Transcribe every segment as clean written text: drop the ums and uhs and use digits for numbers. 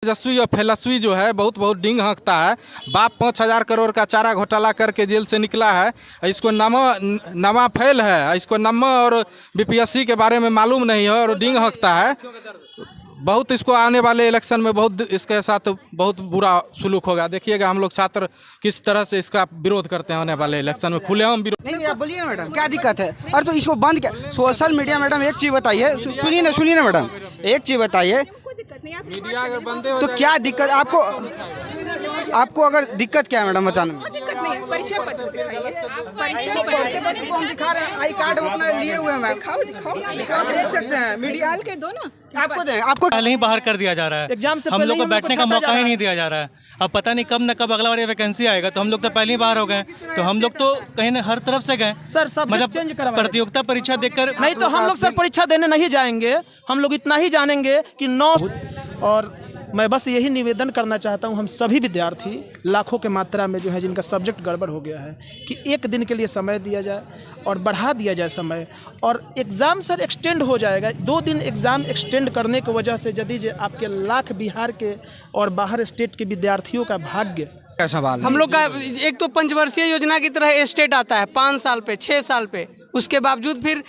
तेजस्वी और फेलस्वी जो है बहुत डिंग हाँकता है। बाप 5,000 करोड़ का चारा घोटाला करके जेल से निकला है। इसको नमा फैल है, इसको नम्मा और बीपीएससी के बारे में मालूम नहीं है और डिंग हाँकता है। बहुत इसको आने वाले इलेक्शन में बहुत इसके साथ बहुत बुरा सुलूक होगा। देखिएगा हम लोग छात्र किस तरह से इसका विरोध करते हैं। आने वाले इलेक्शन में खुलेआम विरोध। नहीं आप बोलिए ना मैडम, क्या दिक्कत है? और तो इसको बंद क्या सोशल मीडिया। मैडम एक चीज़ बताइए, सुनिए ना मैडम, एक चीज़ बताइए, मीडिया अगर बंदे हो तो क्या दिक्कत आपको अगर दिक्कत क्या है मैडम बताने में? दिक्कत नहीं है, परिचय पत्र दिखाइए। परिचय पत्र को हम दिखा रहे हैं, आई कार्ड अपना लिए हुए हैं। दिखाओ आप देख सकते हैं मीडिया के दो ना। आपको पहले ही बाहर कर दिया जा रहा है। एग्जाम से हम लोग को पहले बैठने का मौका ही नहीं दिया जा रहा है। अब पता नहीं कब न कब अगला बार वैकेंसी आएगा, तो हम लोग तो पहले ही बाहर हो गए। तो हम लोग तो कहीं न हर तरफ से गए सर, सब मतलब चेंज करवाएं। प्रतियोगिता परीक्षा देखकर नहीं तो हम लोग सर परीक्षा देने नहीं जाएंगे। हम लोग इतना ही जानेंगे कि 9 और मैं बस यही निवेदन करना चाहता हूं, हम सभी विद्यार्थी लाखों के मात्रा में जो है जिनका सब्जेक्ट गड़बड़ हो गया है, कि एक दिन के लिए समय दिया जाए और बढ़ा दिया जाए समय। और एग्ज़ाम सर एक्सटेंड हो जाएगा, 2 दिन एग्ज़ाम एक्सटेंड करने की वजह से यदि आपके लाख बिहार के और बाहर स्टेट के विद्यार्थियों का भाग्य क्या सवाल। हम लोग का एक तो पंचवर्षीय योजना की तरह स्टेट आता है 5 साल पे 6 साल पे, उसके बावजूद फिर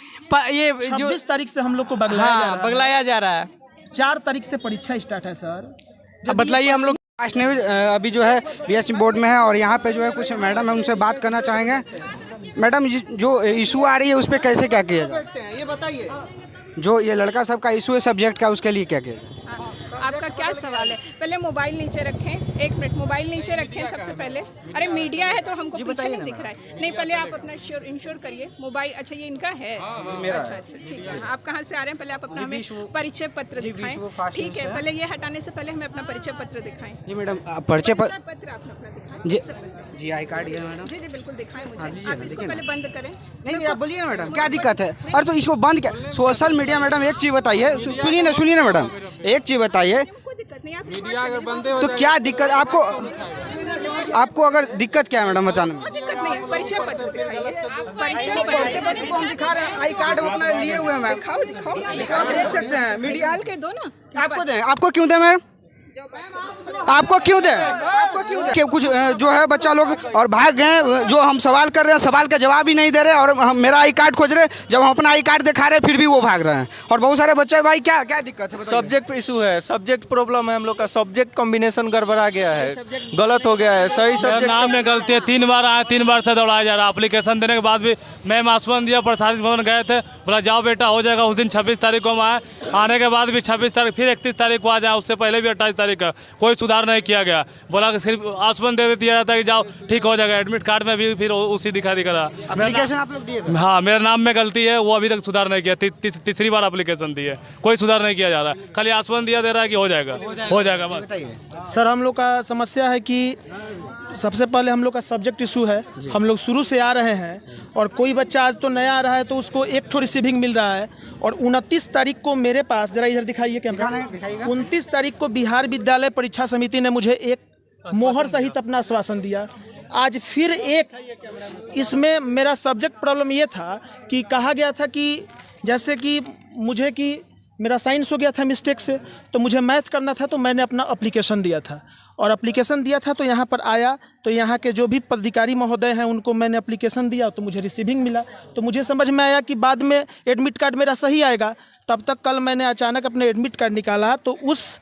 ये जो 26 तारीख से हम लोग को बगलाया जा रहा है। 4 तारीख से परीक्षा स्टार्ट है सर। अब बताइए हम लोग अभी जो है बीएससी बोर्ड में है और यहाँ पे जो है कुछ मैडम है, उनसे बात करना चाहेंगे। मैडम जो इशू आ रही है उस पर कैसे क्या किया जाए ये बताइए। जो ये लड़का सबका इशू है सब्जेक्ट का, उसके लिए क्या किया? आपका क्या सवाल है? पहले मोबाइल नीचे रखें, 1 मिनट मोबाइल नीचे रखें सबसे पहले। अरे मीडिया है तो हमको पीछे नहीं दिख रहा है। नहीं पहले आप अपना इंश्योर करिए मोबाइल। अच्छा ये इनका है? अच्छा ठीक है। आप कहाँ से आ रहे हैं? पहले आप अपना हमें परिचय पत्र दिखाएं। ठीक है, पहले ये हटाने से पहले हमें अपना परिचय पत्र दिखाएं। जी मैडम, परिचय पत्र आपने अपना दिखाएं जी। आई कार्ड है मैडम। जी बिल्कुल दिखाएं मुझे। आप इसको पहले बंद करें। नहीं आप बोलिए ना मैडम, क्या दिक्कत है? और तो इसको बंद क्या सोशल मीडिया। मैडम एक चीज़ बताइए, सुनिए ना मैडम, एक चीज़ बताइए, मीडिया अगर बंदे हो तो क्या दिक्कत आपको अगर दिक्कत क्या है मैडम बताने में? दिक्कत नहीं है, परिचय पत्र दिखाइए। परिचय पत्र को हम दिखा रहे हैं, आई कार्ड अपना लिए हुए हैं। दिखाओ आप देख सकते हैं मीडिया के दो ना। आपको क्यों दे मैडम? आपको क्यों दे? कि कुछ जो है बच्चा लोग और भाग गए। जो हम सवाल कर रहे हैं सवाल का जवाब ही नहीं दे रहे और हम मेरा आई कार्ड खोज रहे। जब हम अपना आई कार्ड दिखा रहे फिर भी वो भाग रहे हैं। और बहुत सारे बच्चे भाई क्या दिक्कत है? सब्जेक्ट इशू है, सब्जेक्ट प्रॉब्लम है। हम लोग का सब्जेक्ट कॉम्बिनेशन गड़बड़ा गया है, गलत हो गया है। सही सब्जेक्ट नाम में गलती है। 3 बार आए, 3 बार से दौड़ाया जा रहा है। एप्लीकेशन देने के बाद भी मैम आसमान दिया, प्रशासनिक भवन गए थे, बोला जाओ बेटा हो जाएगा। उस दिन 26 तारीख को हम आए, आने के बाद भी 26 तारीख, फिर 31 तारीख को आ जाए, उससे पहले भी 28 तारीख का कोई सुधार नहीं किया गया। बोला कि सिर्फ आसमान दे दिया जाता है कि जाओ ठीक हो जाएगा। एडमिट कार्ड में भी फिर उसी दिखा रहा। एप्लीकेशन आप लोग दिए थे? हाँ, मेरे नाम में गलती है, वो अभी तक सुधार नहीं किया। तीसरी बार एप्लीकेशन दी है, कोई सुधार नहीं किया जा रहा है। खाली आसमान दिया दे रहा है कि हो जाएगा बस। सर हम लोग का समस्या है कि सबसे पहले हम लोग का सब्जेक्ट इशू है। हम लोग शुरू से आ रहे हैं और कोई बच्चा आज तो नया आ रहा है तो उसको एक ठो रिसीविंग मिल रहा है। और 29 तारीख को मेरे पास, जरा इधर दिखाइए कैमरा, 29 तारीख को बिहार विद्यालय परीक्षा समिति ने मुझे एक मोहर सहित अपना आश्वासन दिया। आज फिर एक इसमें मेरा सब्जेक्ट प्रॉब्लम ये था कि कहा गया था कि जैसे कि मुझे कि मेरा साइंस हो गया था मिस्टेक से, तो मुझे मैथ करना था, तो मैंने अपना एप्लीकेशन दिया था। और एप्लीकेशन दिया था तो यहाँ पर आया तो यहाँ के जो भी पदाधिकारी महोदय हैं उनको मैंने एप्लीकेशन दिया तो मुझे रिसीविंग मिला। तो मुझे समझ में आया कि बाद में एडमिट कार्ड मेरा सही आएगा। तब तक कल मैंने अचानक अपने एडमिट कार्ड निकाला तो उस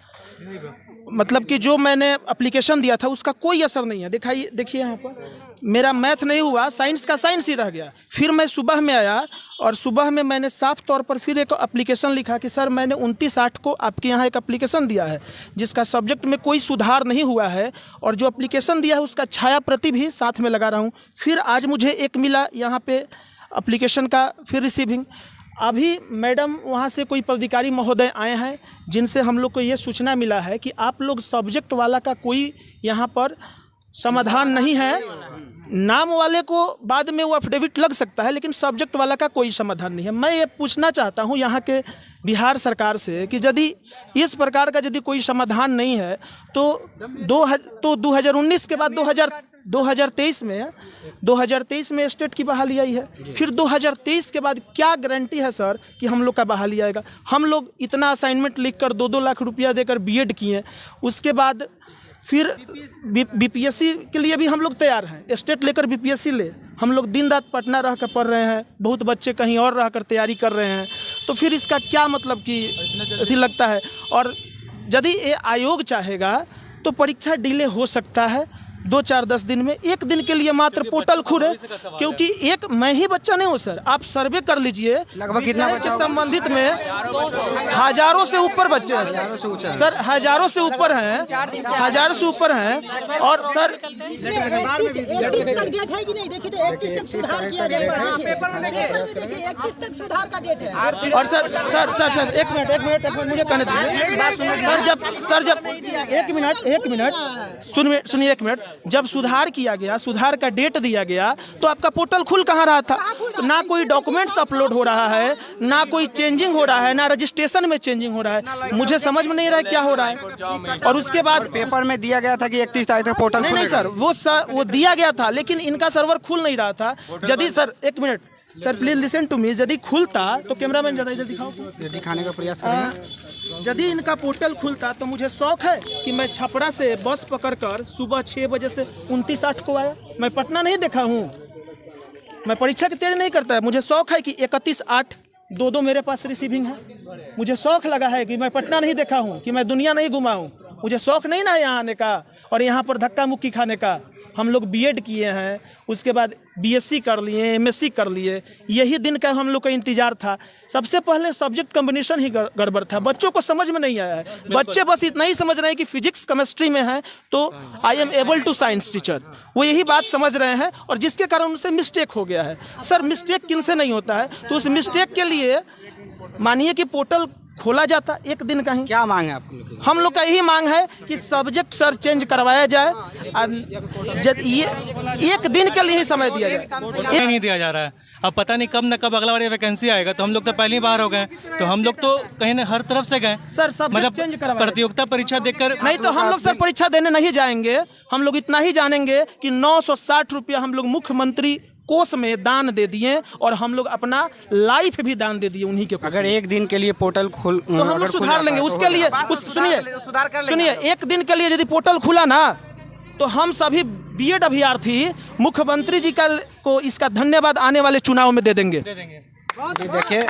मतलब कि जो मैंने एप्लीकेशन दिया था उसका कोई असर नहीं है। देखिए यहाँ पर मेरा मैथ नहीं हुआ, साइंस का साइंस ही रह गया। फिर मैं सुबह में आया और सुबह में मैंने साफ तौर पर फिर एक एप्लीकेशन लिखा कि सर मैंने 29/8 को आपके यहाँ एक एप्लीकेशन दिया है जिसका सब्जेक्ट में कोई सुधार नहीं हुआ है और जो एप्लीकेशन दिया है उसका छाया प्रति भी साथ में लगा रहा हूँ। फिर आज मुझे एक मिला यहाँ पे एप्लीकेशन का फिर रिसीविंग। अभी मैडम वहाँ से कोई पदाधिकारी महोदय आए हैं जिनसे हम लोग को ये सूचना मिला है कि आप लोग सब्जेक्ट वाला का कोई यहाँ पर समाधान नहीं है। नाम वाले को बाद में वो एफिडेविट लग सकता है लेकिन सब्जेक्ट वाला का कोई समाधान नहीं है। मैं ये पूछना चाहता हूँ यहाँ के बिहार सरकार से कि यदि इस प्रकार का यदि कोई समाधान नहीं है तो 2019 के बाद 2023 में स्टेट की बहाली आई है। फिर 2023 के बाद क्या गारंटी है सर कि हम लोग का बहाली आएगा? हम लोग इतना असाइनमेंट लिखकर 2-2 लाख रुपया देकर बीएड किए, उसके बाद फिर बीपीएससी के लिए भी हम लोग तैयार हैं। स्टेट लेकर बीपीएससी ले, हम लोग दिन रात पटना रह कर पढ़ रहे हैं, बहुत बच्चे कहीं और रह कर तैयारी कर रहे हैं। तो फिर इसका क्या मतलब कि अथी लगता है? और यदि ये आयोग चाहेगा तो परीक्षा डिले हो सकता है 2-4-10 दिन में। एक दिन के लिए मात्र पोर्टल खुले, क्योंकि मैं ही बच्चा नहीं हूँ सर, आप सर्वे कर लीजिए लगभग कितना के संबंधित में हजारों से ऊपर बच्चे हैं सर, हजारों से ऊपर हैं, हजारों से ऊपर हैं। और सर और सर एक मिनट मुझे कहने दीजिए सर, जब एक मिनट सुनिए एक मिनट, जब सुधार किया गया, सुधार का डेट दिया गया, तो आपका पोर्टल खुल कहाँ रहा था? ना कोई डॉक्यूमेंट्स अपलोड हो रहा है, ना कोई चेंजिंग हो रहा है, ना रजिस्ट्रेशन में चेंजिंग हो रहा है। मुझे समझ में नहीं रहा है क्या हो रहा है। और उसके बाद पेपर में दिया गया था कि 31 तारीख तक पोर्टल नहीं सर, वो दिया गया था, लेकिन इनका सर्वर खुल नहीं रहा था। यदि सर एक minute sir please listen to me, यदि खुलता तो कैमरामैन ज़रा इधर दिखाओ, दिखाने का प्रयास करेंगे। यदि इनका पोर्टल खुलता तो मुझे शौक है कि मैं छपरा से बस पकड़कर सुबह 6 बजे से 29-8 को आया। मैं पटना नहीं देखा हूँ, मैं परीक्षा की तैयारी नहीं करता है। मुझे शौक है कि 31-8 2 मेरे पास रिसीविंग है। मुझे शौक लगा है कि मैं पटना नहीं देखा हूँ, कि मैं दुनिया नहीं घुमा हूँ। मुझे शौक नहीं ना यहाँ आने का और यहाँ पर धक्का मुक्की खाने का। हम लोग बीएड किए हैं, उसके बाद बीएससी कर लिए, एमएससी कर लिए। यही दिन का हम लोग का इंतजार था। सबसे पहले सब्जेक्ट कॉम्बिनेशन ही गड़बड़ था, बच्चों को समझ में नहीं आया है। बच्चे बस इतना ही समझ रहे हैं कि फिजिक्स केमिस्ट्री में है तो I am able to science teacher, वो यही बात समझ रहे हैं, और जिसके कारण उनसे मिस्टेक हो गया है। सर मिस्टेक किनसे नहीं होता है? तो उस मिस्टेक के लिए मानिए कि पोर्टल खोला जाता एक दिन का ही। क्या मांग है आप लोग? हम लोग का यही मांग है कि सब्जेक्ट सर चेंज करवाया जाए, ये एक दिन के लिए ही समय दिया जाए। नहीं दिया जा रहा है। अब पता नहीं कब न कब अगला बार वैकेंसी आएगा, तो हम लोग तो पहले ही बाहर हो गए, तो हम लोग तो कहीं न हर तरफ से गए सर। सब चेंज करवाया, प्रतियोगिता परीक्षा देकर नहीं तो हम लोग सर परीक्षा देने नहीं जाएंगे। हम लोग इतना ही जानेंगे कि 960 रुपया हम लोग मुख्यमंत्री कोष में दान दे दिए, और हम लोग अपना लाइफ भी दान दे दिए उन्हीं के। अगर एक दिन के लिए पोर्टल खुल तो हम लोग सुधार लेंगे उसके लिए। सुनिए, एक दिन के लिए यदि पोर्टल खुला ना, तो हम सभी बीएड अभ्यर्थी मुख्यमंत्री जी को इसका धन्यवाद आने वाले चुनाव में दे देंगे। देखिए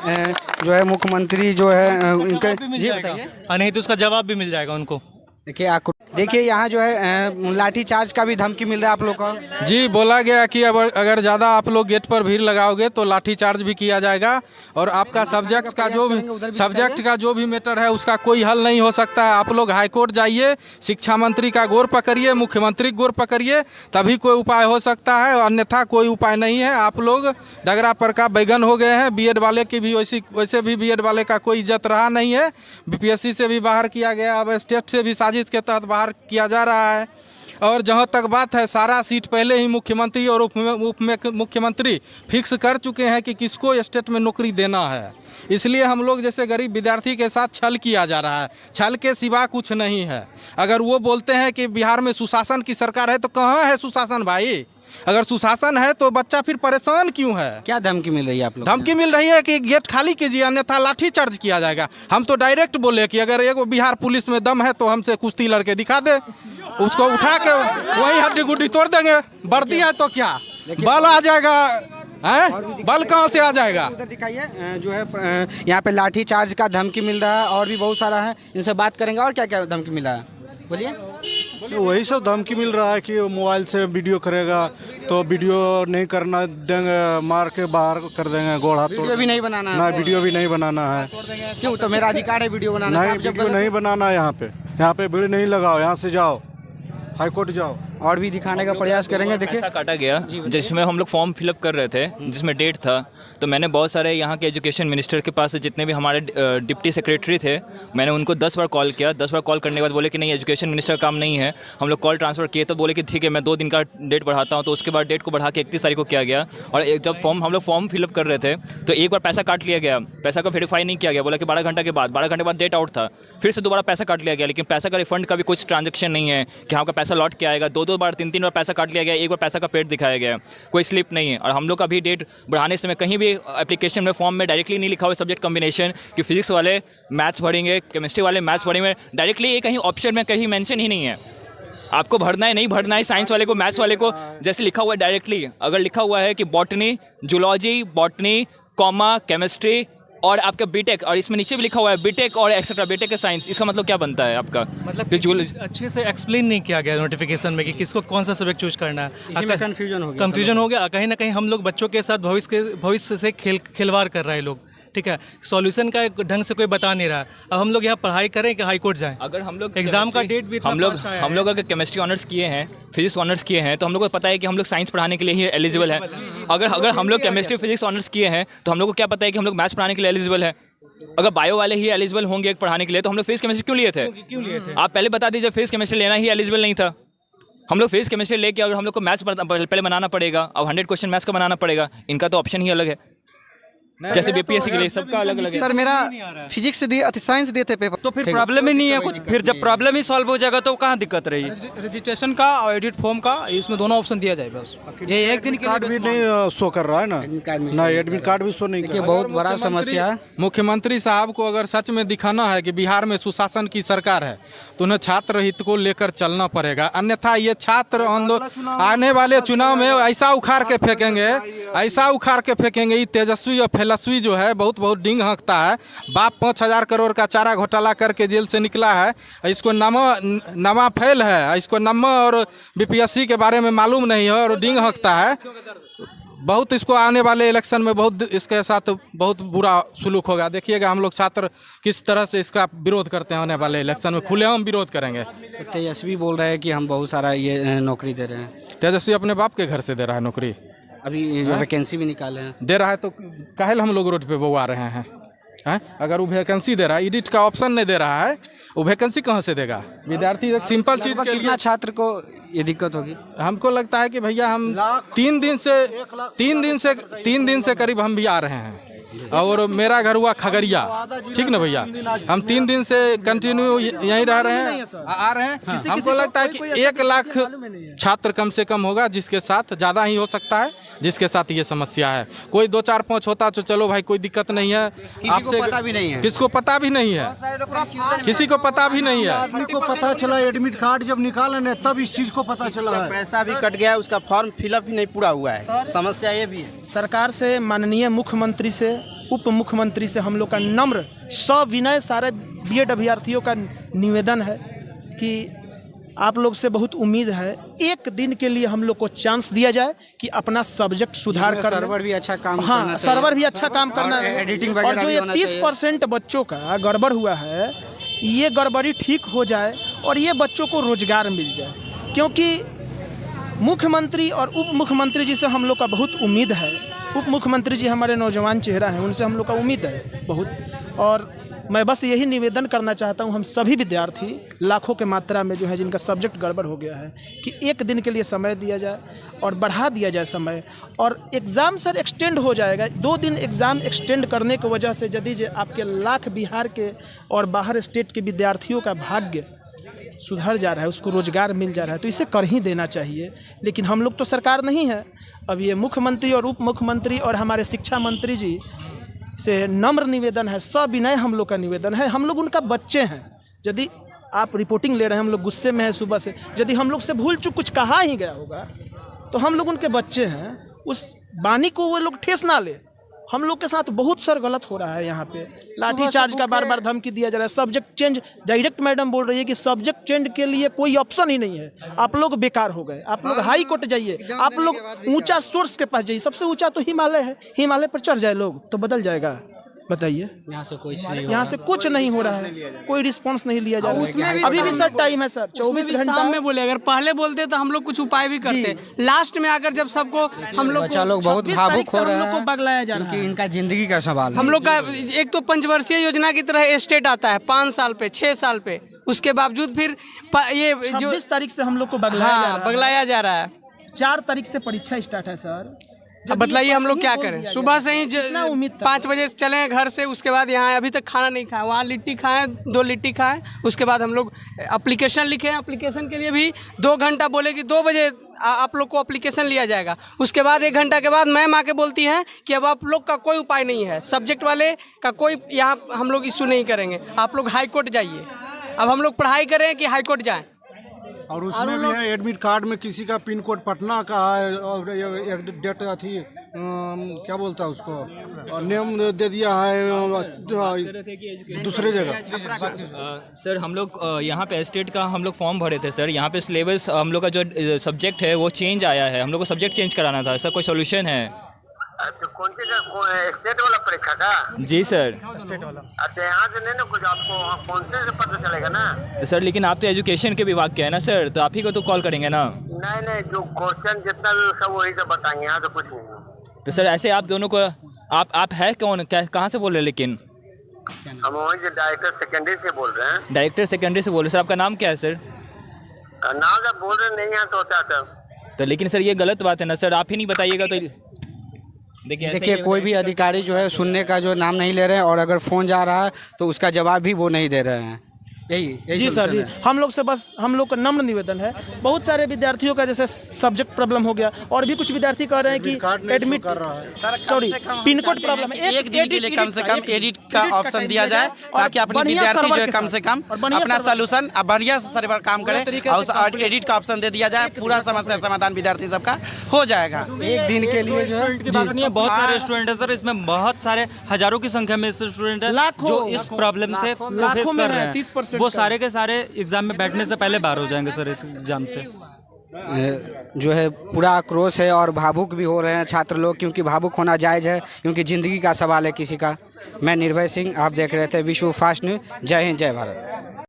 जो है मुख्यमंत्री जो है उनके जी बताइए, नहीं तो उसका जवाब भी मिल जाएगा उनको। देखिए आपको देखिए यहाँ जो है लाठी चार्ज का भी धमकी मिल रहा है आप लोग को। जी बोला गया कि अब अगर ज़्यादा आप लोग गेट पर भीड़ लगाओगे तो लाठी चार्ज भी किया जाएगा, और आपका सब्जेक्ट का जो भी मैटर है उसका कोई हल नहीं हो सकता है। आप लोग हाई कोर्ट जाइए, शिक्षा मंत्री का गोर पकड़िए, मुख्यमंत्री गोर पकड़िए, तभी कोई उपाय हो सकता है, अन्यथा कोई उपाय नहीं है। आप लोग डगरा पर का बैगन हो गए हैं। बीएड वाले की भी वैसे भी बीएड वाले का कोई इज्जत रहा नहीं है। बीपीएससी से भी बाहर किया गया, अब स्टेट से भी साजिश के तहत बाहर किया जा रहा है। और जहाँ तक बात है, सारा सीट पहले ही मुख्यमंत्री और उप मुख्यमंत्री फिक्स कर चुके हैं कि किसको स्टेट में नौकरी देना है। इसलिए हम लोग जैसे गरीब विद्यार्थी के साथ छल किया जा रहा है, छल के सिवा कुछ नहीं है। अगर वो बोलते हैं कि बिहार में सुशासन की सरकार है, तो कहाँ है सुशासन भाई? अगर सुशासन है तो बच्चा फिर परेशान क्यों है? क्या धमकी मिल रही है आप लोग? धमकी मिल रही है कि गेट खाली कीजिए, अन्यथा लाठी चार्ज किया जाएगा। हम तो डायरेक्ट बोले कि अगर एक बिहार पुलिस में दम है तो हमसे कुश्ती लड़के दिखा दे, उसको उठा के वही हड्डी गुड्डी तोड़ देंगे। वर्दी है तो क्या बल आ जाएगा है? बल कहाँ से आ जाएगा? उधर दिखाइए जो है यहाँ पे लाठी चार्ज का धमकी मिल रहा है, और भी बहुत सारा है, इनसे बात करेंगे। और क्या क्या धमकी मिला है बोलिए? तो वही सब धमकी मिल रहा है कि मोबाइल से वीडियो करेगा तो वीडियो नहीं करना देंगे, मार के बाहर कर देंगे, गोड़ हाथ। वीडियो भी नहीं बनाना है? ना वीडियो भी नहीं बनाना है। क्यों? तो मेरा अधिकार है वीडियो बनाना। नहीं, वीडियो नहीं बनाना। यहाँ पे भीड़ नहीं लगाओ, यहाँ से जाओ, हाई कोर्ट जाओ। और भी दिखाने का प्रयास करेंगे। देखिए पैसा काटा गया जिसमें हम लोग फॉर्म फिलअप कर रहे थे, जिसमें डेट था, तो मैंने बहुत सारे यहाँ के एजुकेशन मिनिस्टर के पास जितने भी हमारे डिप्टी सेक्रेटरी थे, मैंने उनको 10 बार कॉल किया। 10 बार कॉल करने के बाद बोले कि नहीं, एजुकेशन मिनिस्टर का काम नहीं है। हम लोग कॉल ट्रांसफर किए तो बोले कि ठीक है, मैं 2 दिन का डेट बढ़ाता हूँ। तो उसके बाद डेट को बढ़ा के 31 तारीख को किया गया। और जब हम लोग फॉर्म फिलअप कर रहे थे तो एक बार पैसा काट लिया गया, पैसा का वेरीफाई नहीं किया गया। बोला कि 12 घंटे के बाद डेट आउट था, फिर से दोबारा पैसा काट लिया गया। लेकिन पैसा का रिफंड का भी कुछ ट्रांजेक्शन नहीं है कि आपका पैसा लौट के आएगा। 2 दो बार 3 बार पैसा काट लिया गया, एक बार पैसा का पेड दिखाया गया, कोई स्लिप नहीं है। और हम लोग का भी डेट बढ़ाने समय कहीं भी एप्लीकेशन में फॉर्म में डायरेक्टली नहीं लिखा हुआ सब्जेक्ट कॉम्बिनेशन कि फिजिक्स वाले मैथ्स भरेंगे, केमिस्ट्री वाले मैथ्स भरेंगे, डायरेक्टली ये कहीं ऑप्शन में कहीं मेंशन ही नहीं है। आपको भरना है नहीं भरना है, साइंस वाले को मैथ्स वाले को जैसे लिखा हुआ है डायरेक्टली, अगर लिखा हुआ है कि botany, zoology, botany, comma, chemistry और आपका बीटेक, और इसमें नीचे भी लिखा हुआ है बीटेक और एक्सेट्रा बीटेक का साइंस, इसका मतलब क्या बनता है आपका? मतलब कि अच्छे से एक्सप्लेन नहीं किया गया नोटिफिकेशन में कि किसको कौन सा सब्जेक्ट चूज करना है। कंफ्यूजन हो गया कहीं ना कहीं। हम लोग बच्चों के साथ भविष्य से खिलवाड़ कर रहे हैं लोग, ठीक है। सॉल्यूशन का ढंग से कोई बता नहीं रहा। अब हम लोग यहाँ पढ़ाई करें कि हाई कोर्ट जाएं। अगर हम लोग एग्जाम का डेट भी हम लोग अगर केमिस्ट्री ऑनर्स किए हैं, फिजिक्स ऑनर्स किए हैं, तो हम लोग को पता है कि हम लोग साइंस पढ़ाने के लिए ही एलिजिबल है। अगर हम लोग केमिस्ट्री फिजिक्स ऑनर्स किए हैं तो हम लोग को क्या पता है कि हम लोग मैथ्स पढ़ाने के लिए एलिजिबल है। अगर बायो वाले ही एलिजिबल होंगे पढ़ाने के लिए तो हम लोग फिजिक्स केमिस्ट्री क्यों लिए थे? आप पहले बता दीजिए, फिजिक्स केमिस्ट्री लेना ही एलिजिबल नहीं था। हम लोग फिजिक्स केमिस्ट्री लेके अगर हम लोग को मैथ्स पहले बनाना पड़ेगा, अब 100 क्वेश्चन मैथ्स का बनाना पड़ेगा, इनका तो ऑप्शन ही अलग है। जैसे बीपीएससी के लिए सबका अलग अलग है। सर मेरा फिजिक्स दिए, साइंस देते पेपर, तो फिर प्रॉब्लम ही नहीं है कुछ। फिर जब प्रॉब्लम ही सॉल्व हो जाएगा तो कहाँ दिक्कत रही? रजिस्ट्रेशन का और एडिट फॉर्म का, इसमें दोनों ऑप्शन दिया जाए बस। ये एक दिन कार्ड भी नहीं शो कर रहा है ना, एडमिट कार्ड भी शो नहीं कर रहा है। बहुत बड़ा समस्या है। मुख्यमंत्री साहब को अगर सच में दिखाना है कि बिहार में सुशासन की सरकार है तो उन्हें छात्र हित को लेकर चलना पड़ेगा, अन्यथा ये छात्र आंदोलन आने वाले चुनाव में ऐसा उखाड़ के फेंकेंगे, ये तेजस्वी और फेलस्वी जो है बहुत डिंग हाँकता है। बाप 5,000 करोड़ का चारा घोटाला करके जेल से निकला है, इसको नमा फेल है, इसको नमा और बीपीएससी के बारे में मालूम नहीं है और डिंग हाँकता है बहुत। इसको आने वाले इलेक्शन में बहुत इसके साथ बहुत बुरा सुलूक होगा। देखिएगा हम लोग छात्र किस तरह से इसका विरोध करते हैं। आने वाले इलेक्शन में खुलेआम विरोध करेंगे। तेजस्वी बोल रहे हैं कि हम बहुत सारा ये नौकरी दे रहे हैं। तेजस्वी अपने बाप के घर से दे रहा है नौकरी, अभी वैकेंसी भी निकाले हैं, दे रहा है तो काहे हम लोग रोड पे बउआ रहे हैं? अगर वो वैकेंसी दे रहा है, एडिट का ऑप्शन नहीं दे रहा है, वो वैकेंसी कहाँ से देगा? विद्यार्थी एक सिंपल चीज के लिए छात्र को ये दिक्कत होगी। हमको लगता है कि भैया हम 3 दिन से करीब हम भी आ रहे हैं और मेरा घर हुआ खगड़िया, ठीक ना भैया। हम 3 दिन से कंटिन्यू यहीं रह रहे हैं, आ रहे हैं। हमको लगता है कि 1 लाख छात्र कम से कम होगा जिसके साथ, ज़्यादा ही हो सकता है जिसके साथ ये समस्या है। कोई 2, 4, 5 होता तो चलो भाई कोई दिक्कत नहीं है। आपसे पता भी नहीं है, किसको पता भी नहीं है, किसी को पता भी नहीं है। आदमी को पता चला एडमिट कार्ड जब निकाले ना तब इस चीज को पता चला है। पैसा भी कट गया है, उसका फॉर्म फिलअप ही नहीं पूरा हुआ है। समस्या ये भी है। सरकार से, माननीय मुख्यमंत्री से, उप मुख्यमंत्री से हम लोग का नम्र सविनय सारे बीएड अभ्यर्थियों का निवेदन है कि आप लोग से बहुत उम्मीद है, एक दिन के लिए हम लोग को चांस दिया जाए कि अपना सब्जेक्ट सुधार कर। सर्वर भी अच्छा काम हाँ, करना सर्वर भी अच्छा काम करना है। एडिटिंग और जो ये 30% बच्चों का गड़बड़ हुआ है, ये गड़बड़ी ठीक हो जाए और ये बच्चों को रोजगार मिल जाए, क्योंकि मुख्यमंत्री और उप मुख्यमंत्री जी से हम लोग का बहुत उम्मीद है। उप मुख्यमंत्री जी हमारे नौजवान चेहरा हैं, उनसे हम लोग का उम्मीद है बहुत। और मैं बस यही निवेदन करना चाहता हूं, हम सभी विद्यार्थी लाखों के मात्रा में जो है जिनका सब्जेक्ट गड़बड़ हो गया है, कि एक दिन के लिए समय दिया जाए और बढ़ा दिया जाए समय। और एग्ज़ाम सर एक्सटेंड हो जाएगा, 2 दिन एग्ज़ाम एक्सटेंड करने की वजह से यदि आपके लाख बिहार के और बाहर स्टेट के विद्यार्थियों का भाग्य सुधर जा रहा है, उसको रोजगार मिल जा रहा है, तो इसे कर ही देना चाहिए। लेकिन हम लोग तो सरकार नहीं है। अब ये मुख्यमंत्री और उप मुख्यमंत्री और हमारे शिक्षा मंत्री जी से नम्र निवेदन है, सविनय हम लोग का निवेदन है। हम लोग उनका बच्चे हैं। यदि आप रिपोर्टिंग ले रहे हैं, हम लोग गुस्से में हैं सुबह से, यदि हम लोग से भूल चूक कुछ कहा ही गया होगा तो हम लोग उनके बच्चे हैं, उस बानी को वो लोग ठेस ना ले। हम लोग के साथ बहुत सर गलत हो रहा है। यहाँ पे लाठी चार्ज का बार बार धमकी दिया जा रहा है। सब्जेक्ट चेंज, डायरेक्ट मैडम बोल रही है कि सब्जेक्ट चेंज के लिए कोई ऑप्शन ही नहीं है, आप लोग बेकार हो गए, आप लोग हाई कोर्ट जाइए, आप लोग ऊंचा सोर्स के पास जाइए। सबसे ऊंचा तो हिमालय है, हिमालय पर चढ़ जाए लोग तो बदल जाएगा। बताइए, यहाँ से कुछ नहीं हो रहा है, कोई रिस्पांस नहीं लिया जा रहा है। अभी भी सर टाइम है सर, 24 घंटा में बोले। अगर पहले बोलते तो हम लोग कुछ उपाय भी करते, लास्ट में आकर जब सबको हम लोग बहुत भावुक हो रहे हैं, को बगलाया जा रहा है। इनका जिंदगी का सवाल है। हम लोग का एक तो पंचवर्षीय योजना की तरह स्टेट आता है 5 साल पे, 6 साल पे, उसके बावजूद फिर ये जो 26 तारीख से हम लोग को बगलाया जा रहा है। 4 तारीख से परीक्षा स्टार्ट है सर। अब बताइए हम लोग क्या करें? सुबह से ही कितना उम्मीद था? 5 बजे से चले घर से, उसके बाद यहाँ अभी तक खाना नहीं खाया, वहाँ लिट्टी खाए, 2 लिट्टी खाए, उसके बाद हम लोग एप्लीकेशन लिखे, एप्लीकेशन के लिए भी 2 घंटा बोले कि 2 बजे आप लोग को एप्लीकेशन लिया जाएगा। उसके बाद 1 घंटा के बाद मैम आके बोलती हैं कि अब आप लोग का कोई उपाय नहीं है, सब्जेक्ट वाले का कोई यहाँ हम लोग इशू नहीं करेंगे, आप लोग हाई कोर्ट जाइए। अब हम लोग पढ़ाई करें कि हाई कोर्ट जाएँ? और उसमें भी है एडमिट कार्ड में किसी का पिन कोड पटना का है और एक डेट थी क्या बोलता है उसको, और नेम दे दिया है दूसरे जगह। सर हम लोग यहाँ पे स्टेट का हम लोग फॉर्म भरे थे सर, यहाँ पे सिलेबस हम लोग का जो सब्जेक्ट है वो चेंज आया है, हम लोग को सब्जेक्ट चेंज कराना था सर, कोई सोल्यूशन है? अच्छा कौन सी स्टेट वाला परीक्षा का? जी सर। स्टेट वाला। अच्छा यहाँ से नहीं ना कुछ आपको कौन से पता चलेगा ना? तो सर लेकिन आप तो एजुकेशन के विभाग के हैं ना सर, तो आप ही को तो कॉल करेंगे ना? नहीं जो क्वेश्चन जितना भी सब वही तो बताएंगे, यहाँ तो कुछ नहीं। तो सर ऐसे आप दोनों को आप है कौन, क्या कहाँ से बोल रहे हैं? लेकिन हम वही जो डायरेक्टर सेकेंडरी से बोल रहे हैं। डायरेक्टर सेकेंडरी से बोल रहे हैं सर, आपका नाम क्या है सर? नाम जब बोल रहे नहीं यहाँ तो होता सर। तो लेकिन सर ये गलत बात है ना सर, आप ही नहीं बताइएगा तो देखिए कोई भी अधिकारी जो है सुनने का जो नाम नहीं ले रहे हैं, और अगर फ़ोन जा रहा है तो उसका जवाब भी वो नहीं दे रहे हैं। यही जी सर जी, हम लोग से बस हम लोग का नम्र निवेदन है, बहुत सारे विद्यार्थियों का जैसे सब्जेक्ट प्रॉब्लम हो गया, और भी कुछ विद्यार्थी कह रहे हैं कि admit sorry pin code problem है, एक दिन के लिए कम से कम एडिट का ऑप्शन दिया जाए, ताकि अपने विद्यार्थी जो है कम से कम अपना सोल्यूशन बढ़िया सर्वर काम करे, और एडिट का ऑप्शन दे दिया जाए, पूरा समस्या समाधान विद्यार्थी सबका हो जाएगा। एक दिन के लिए जो है बहुत सारे स्टूडेंट है सर, इसमें बहुत सारे हजारों की संख्या में स्टूडेंट है जो इस प्रॉब्लम से फेस कर रहे हैं, 30% वो सारे के सारे एग्जाम में बैठने से पहले बाहर हो जाएंगे सर इस एग्जाम से। जो है पूरा आक्रोश है और भावुक भी हो रहे हैं छात्र लोग, क्योंकि भावुक होना जायज़ है, क्योंकि ज़िंदगी का सवाल है किसी का। मैं निर्भय सिंह, आप देख रहे थे विश्व फास्ट न्यूज़। जय हिंद, जय भारत।